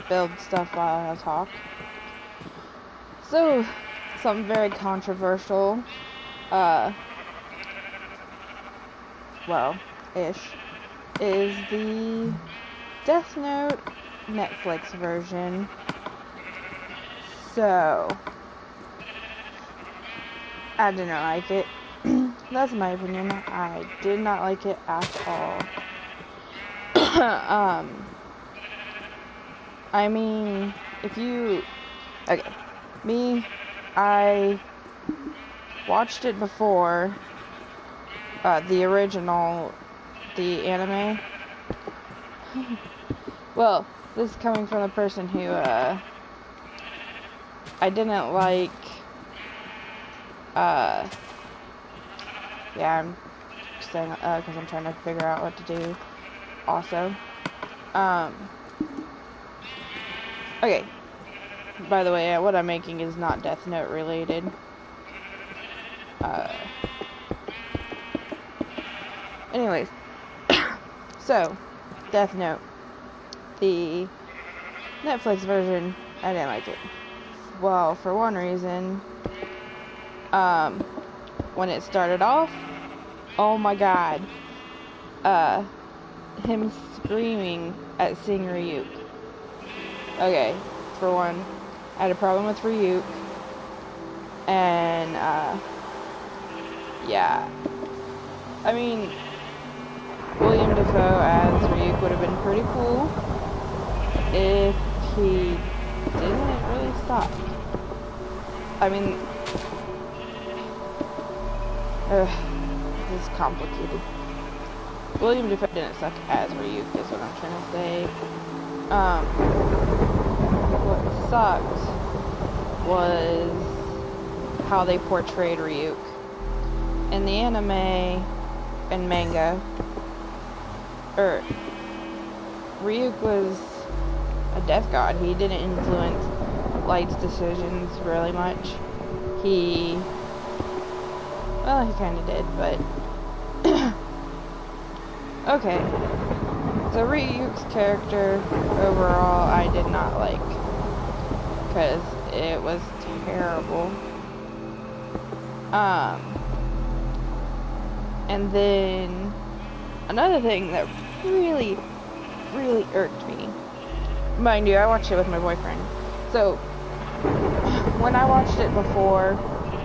build stuff while I talk. So, something very controversial, well-ish, is the Death Note Netflix version. So, I did not like it. That's my opinion. I did not like it at all. I mean, okay, I watched it before, the original, the anime. Well, this is coming from the person who, I didn't like, yeah, I'm saying, because I'm trying to figure out what to do, also. Okay, by the way, what I'm making is not Death Note related. Anyways, so, Death Note, the Netflix version, I didn't like it. Well, for one reason, when it started off, oh my god, him screaming at seeing Ryuk. Okay, for one, I had a problem with Ryuk, and, yeah, I mean, William Dafoe as Ryuk would have been pretty cool if he didn't really suck. I mean, this is complicated. William Dafoe didn't suck as Ryuk, is what I'm trying to say. What sucked was how they portrayed Ryuk. In the anime and manga, Ryuk was a death god. He didn't influence Light's decisions really much. He kind of did, but okay. So Ryuk's character overall I did not like, because it was terrible. And then another thing that really irked me. Mind you, I watched it with my boyfriend. So when I watched it before,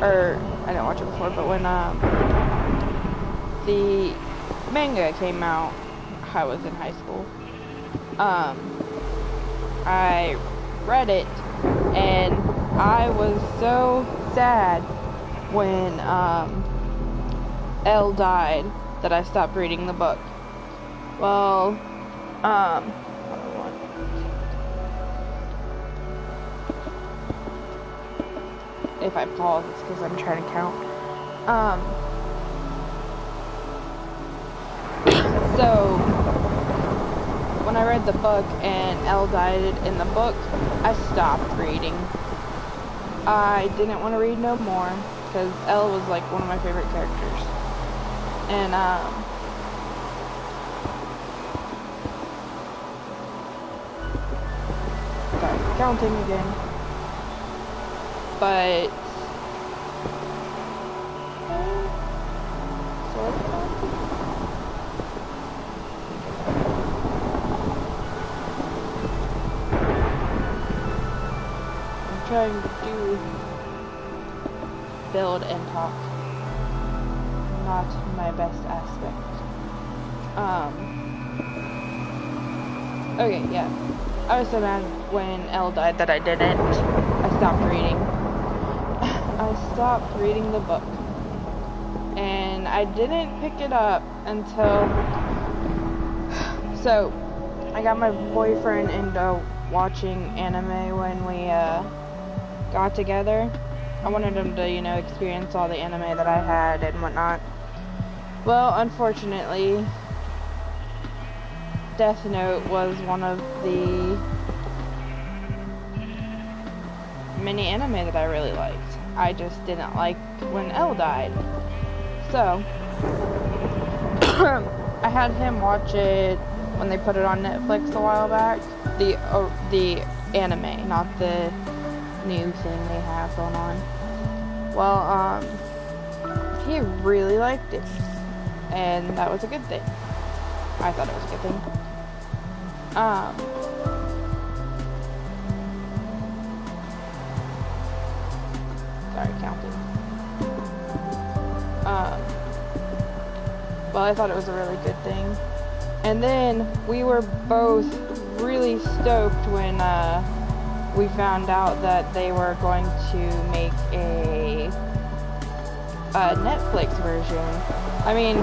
or I didn't watch it before, but when the manga came out, I was in high school. I read it, and I was so sad when L died that I stopped reading the book. Well, if I pause, it's because I'm trying to count. So, when I read the book and L died in the book, I stopped reading. I didn't want to read no more, because L was like one of my favorite characters. And, sorry, counting again. But, sort of. I'm trying to build and talk. Not my best aspect. Okay, yeah. I was so mad when Elle died that I didn't. I stopped reading. I stopped reading the book. And I didn't pick it up until... So, I got my boyfriend into watching anime when we got together. I wanted him to, you know, experience all the anime that I had and whatnot. Well, unfortunately, Death Note was one of the many anime that I really liked. I just didn't like when L died. So, I had him watch it when they put it on Netflix a while back. The anime, not the new thing they have going on. Well, he really liked it, and that was a good thing. I thought it was a good thing. Sorry, counting. Well, I thought it was a really good thing. And then we were both really stoked when we found out that they were going to make a Netflix version. I mean,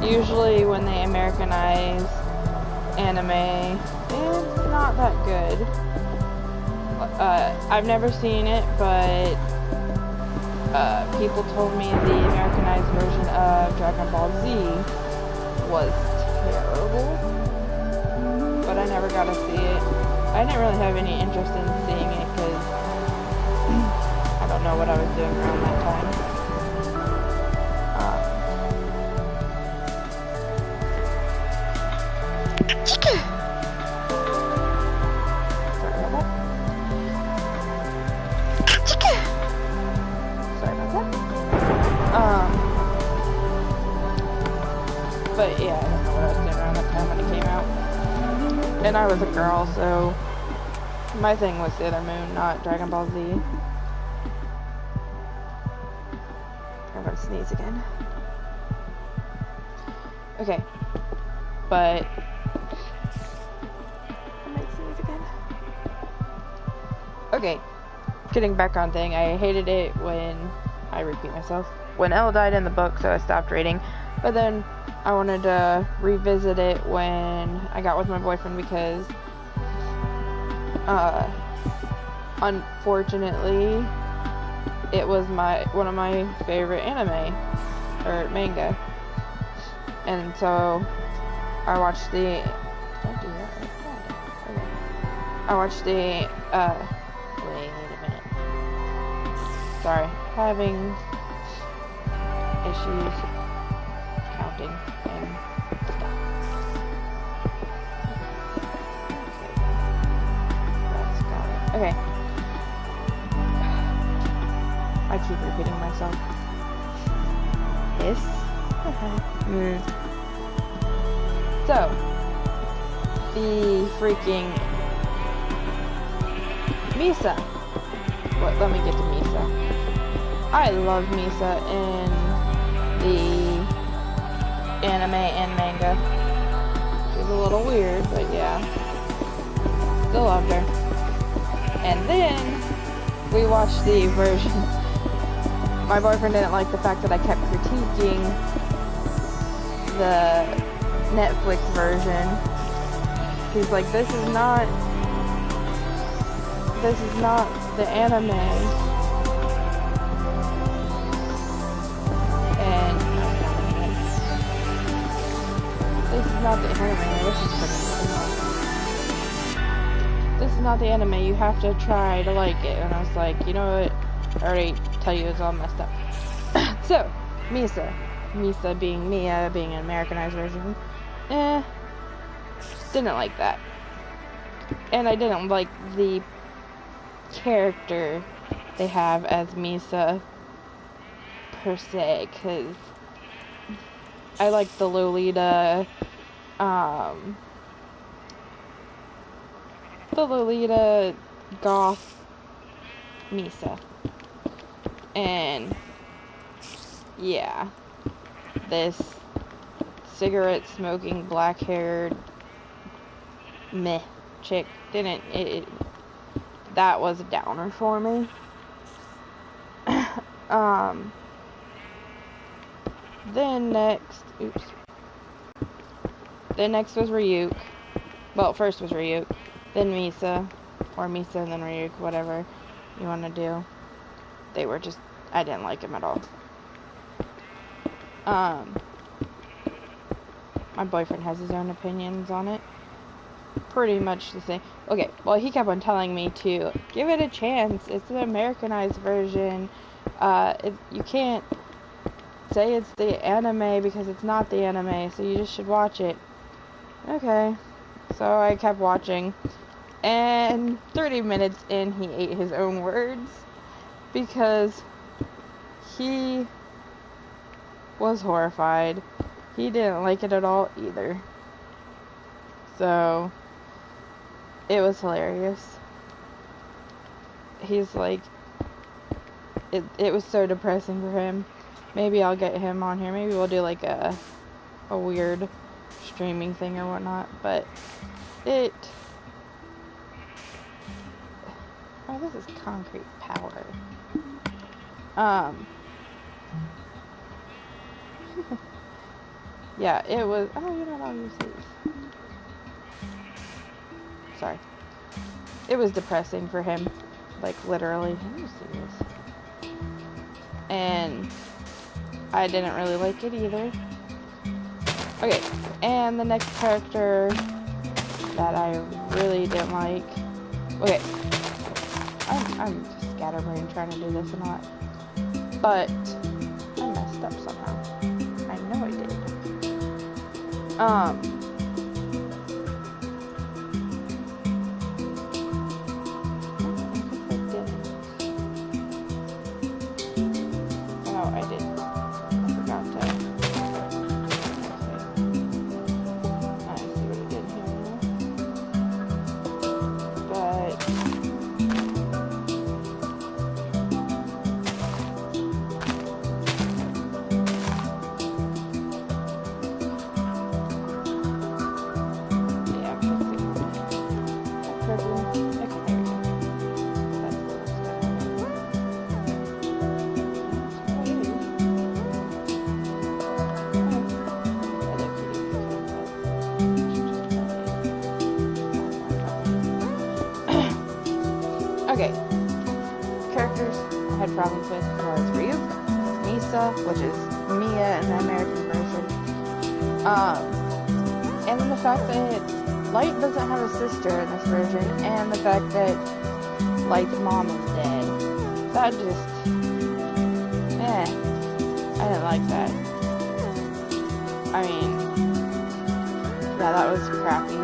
usually when they Americanize anime, it's not that good. I've never seen it, but people told me the Americanized version of Dragon Ball Z was terrible, but I never got to see it. I didn't really have any interest in seeing it because I don't know what I was doing around that time. But yeah, I don't know what I was doing around that time when it came out. And I was a girl, so my thing was Sailor Moon, not Dragon Ball Z. I'm gonna sneeze again. Okay. But I might sneeze again. Okay. Getting back on thing, I hated it when I repeat myself. When Elle died in the book, so I stopped reading. But then I wanted to revisit it when I got with my boyfriend because, unfortunately, it was one of my favorite anime, or manga. And so, I watched the, wait a minute. Sorry, having issues counting and stuff. That's got it. Okay. I keep repeating myself. Yes. So, the freaking Misa. Let me get to Misa. I love Misa in the anime and manga. She's a little weird, but yeah. Still loved her. And then we watched the version. My boyfriend didn't like the fact that I kept critiquing the Netflix version. He's like, this is not the anime. And this is not the anime. This is not the anime. You have to try to like it. And I was like, you know what? I already tell you it's all messed up. So, Misa being Mia, being an Americanized version. Didn't like that. And I didn't like the character they have as Misa per se, because I like the Lolita goth Misa. And yeah, this cigarette smoking black haired meh chick didn't that was a downer for me. Then next was Ryuk. Well, first was Ryuk, then Misa, or Misa and then Ryuk, whatever you want to do. They were just, I didn't like him at all. My boyfriend has his own opinions on it. Pretty much the same. Okay, well, he kept on telling me to give it a chance. It's an Americanized version. You can't say it's the anime because it's not the anime, so you just should watch it. Okay. So I kept watching. And 30 minutes in, he ate his own words. Because he was horrified. He didn't like it at all either. So, it was hilarious. He's like, it was so depressing for him. Maybe I'll get him on here. Maybe we'll do like a weird streaming thing or whatnot. But oh, this is concrete power. Yeah, it was, oh, you know what, I'll use these. Sorry. It was depressing for him. Like, literally. Let me see this. And I didn't really like it either. Okay, and the next character that I really didn't like. Okay. I'm just scatterbrained trying to do this and not. But I messed up somehow. I know I did. I did. I forgot to. I see what I did here. But yeah, I'm fixing that purple. Okay, there we go. That's a little stuff. Okay, characters I had problems with was Ryuk, Misa, which is Mia in the American version, and then the fact that Light doesn't have a sister in this version, and the fact that Light's mom is dead. That just, I didn't like that. I mean, yeah, that was crappy.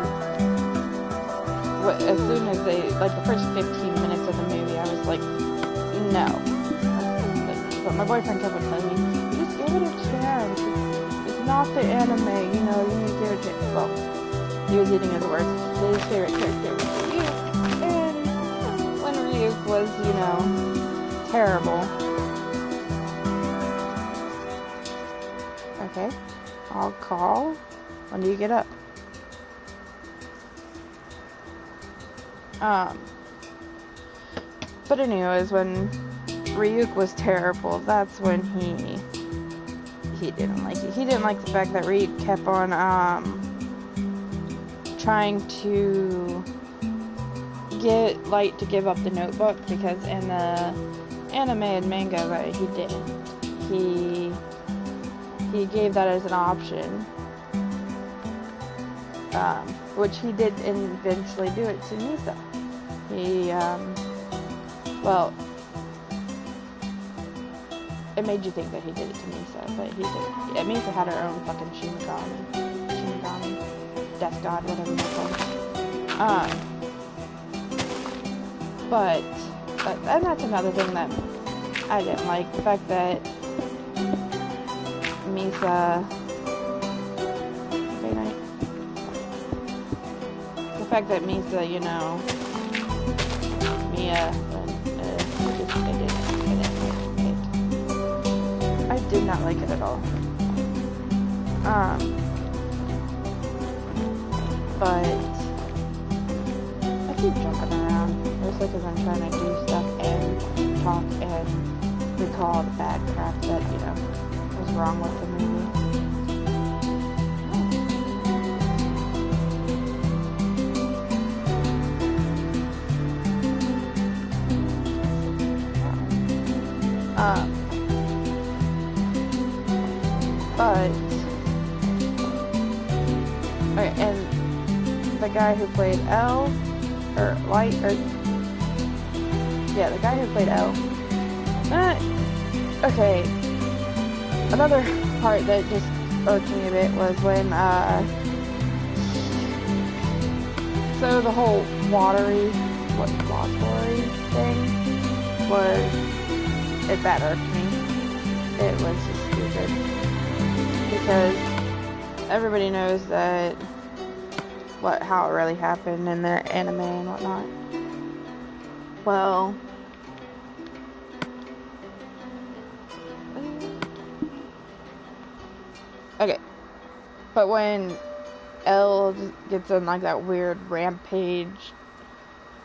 As soon as they, like, the first 15 minutes of the movie, I was like, no. But my boyfriend kept on telling me, just give it a chance. It's not the anime, you know, you need to give it a chance. Well, he was eating his words. His favorite character was Ryuk, and when Ryuk was, you know, terrible. Okay, I'll call. When do you get up? But anyways, when Ryuk was terrible, that's when he didn't like it. He didn't like the fact that Ryuk kept on, trying to get Light to give up the notebook, because in the anime and manga that he didn't. He gave that as an option. Which he did eventually do it to Misa. He, well, it made you think that he did it to Misa, but he didn't. Yeah, Misa had her own fucking Shinigami, Death God, whatever you call it. But, and that's another thing that I didn't like, the fact that Misa, the fact that Misa, you know, Mia, I did not like it at all. But I keep jumping around, mostly because I'm trying to do stuff and talk and recall the bad crap that, you know, was wrong with the movie. But okay, and the guy who played L, or Light, or yeah, the guy who played L. Okay, another part that just irked me a bit was when So the whole watery thing it battered me. It was just stupid. Because everybody knows that how it really happened in the anime and whatnot. Well, okay, but when Elle gets in like that weird rampage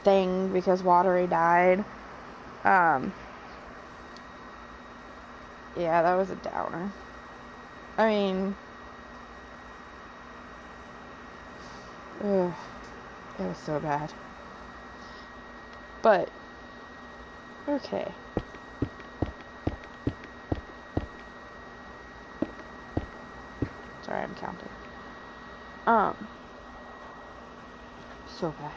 thing because Watery died, yeah, that was a downer. I mean, ugh, it was so bad. But, okay. Sorry, I'm counting. So bad.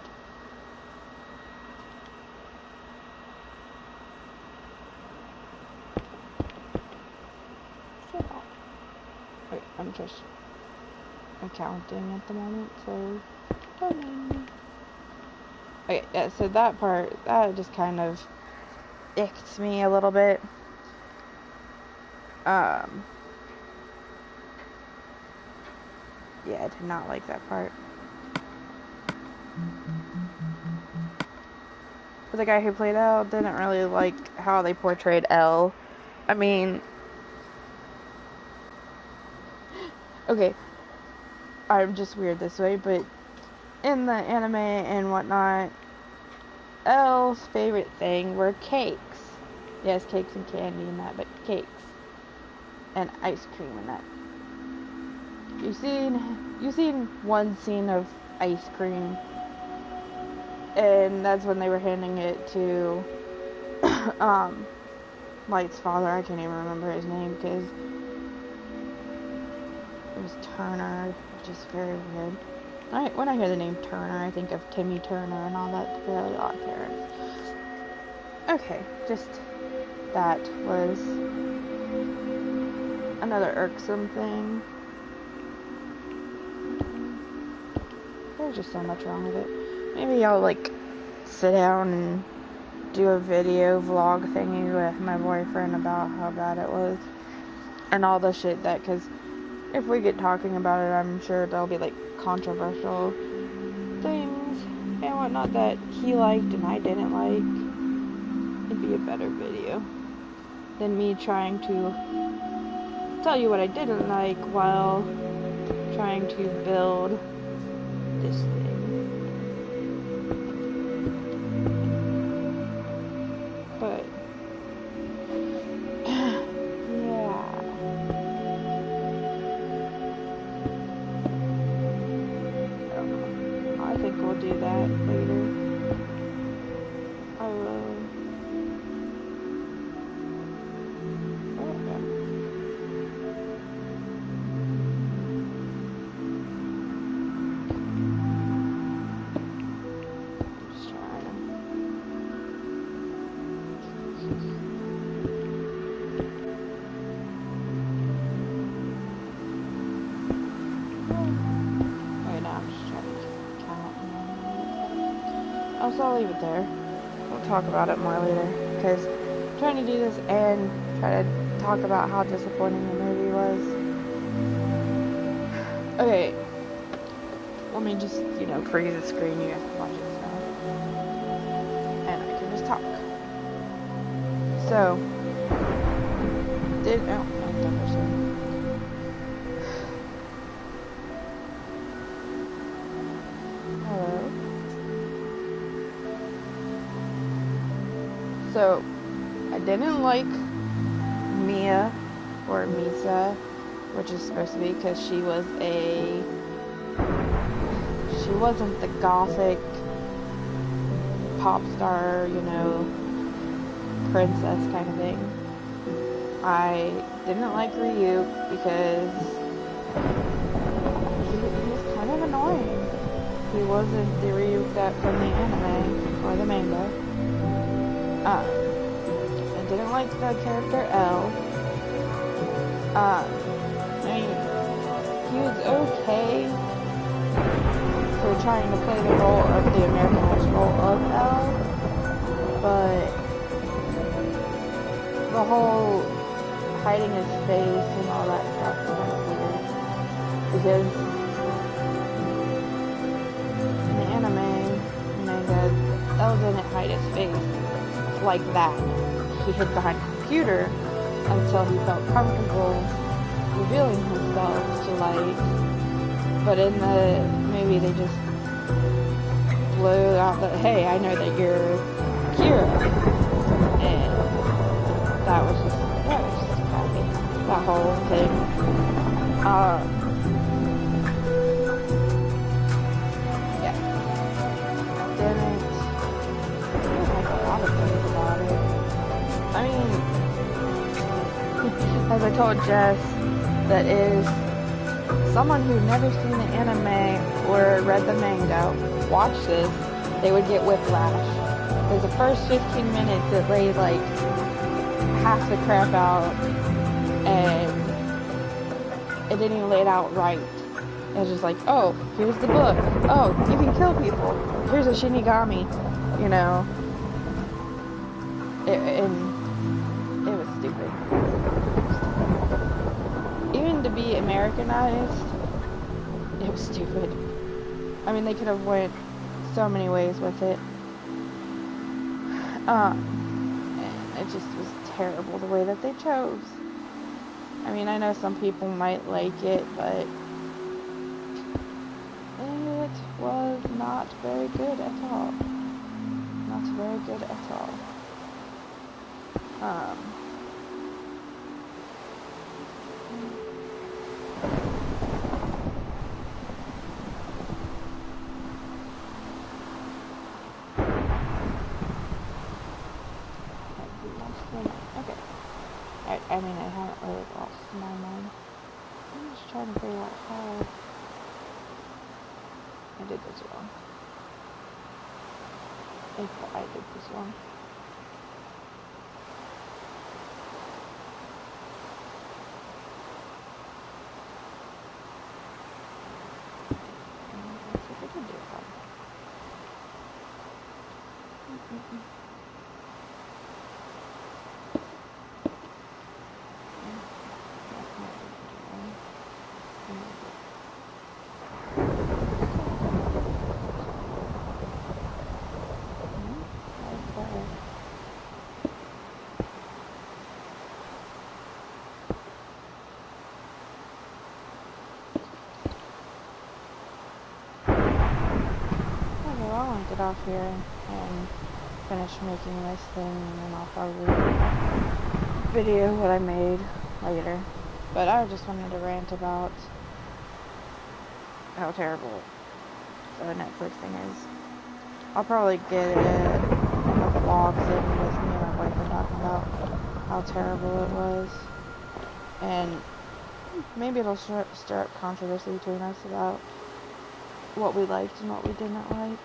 Wait, I'm counting at the moment, so don't mind me. Okay, yeah, so that part, that just kind of icked me a little bit. Yeah, I did not like that part. But the guy who played Elle didn't really like how they portrayed Elle. I mean, okay, I'm just weird this way, but in the anime and whatnot, Elle's favorite thing were cakes. Yes, cakes and candy and that, but cakes. And ice cream and that. You've seen one scene of ice cream, and that's when they were handing it to Light's father. I can't even remember his name because it was Turner, which is very weird. When I hear the name Turner, I think of Timmy Turner and all that Fairly Odd Parents. Okay, just that was another irksome thing. There's just so much wrong with it. Maybe I'll like sit down and do a video vlog thingy with my boyfriend about how bad it was and all the shit that, because if we get talking about it, I'm sure there'll be like controversial things and whatnot that he liked and I didn't like. It'd be a better video than me trying to tell you what I didn't like while trying to build this thing. But yeah. I think we'll do that later. I will. So I'll leave it there. We'll talk about it more later, because I'm trying to do this and try to talk about how disappointing the movie was. Okay, let me just, freeze the screen. You guys can watch it now, and I can just talk. So, I've done this one. So, I didn't like Mia, or Misa, which is supposed to be, because she wasn't the gothic pop star, princess kind of thing. I didn't like Ryuk because he was kind of annoying. He wasn't the Ryuk from the anime or the manga. I didn't like the character Elle. I mean, he was okay for trying to play the role of the Americanized role of Elle, but the whole hiding his face and all that stuff is kind of weird. Because in the anime, manga, Elle didn't hide his face like that. He hid behind a computer until he felt comfortable revealing himself to light. But in the movie, they just blew out that, hey, I know that you're Kira. And that was just crappy. That whole thing. Yeah. Didn't like a lot of things about it. I mean, as I told Jess, that is someone who'd never seen the anime or read the manga, watch this, they would get whiplash. Because the first 15 minutes it laid like half the crap out, and it didn't even lay it out right. It was just like, oh, here's the book. Oh, you can kill people. Here's a Shinigami, you know. And it was stupid. Even to be Americanized, it was stupid. I mean, they could have went so many ways with it. And it just was terrible the way that they chose. I mean, I know some people might like it, but it was not very good at all. Not very good at all. Okay. I mean, I haven't really lost my mind. I'm just trying to figure out how I did this wrong. If I did this wrong. Let's see if I can do it wrong. I'll get off here and finish making this thing, and then I'll probably video what I made later. But I just wanted to rant about how terrible the Netflix thing is. I'll probably get it in the vlogs and with me and my boyfriend talking about how terrible it was. And maybe it'll stir up controversy between us about what we liked and what we didn't like.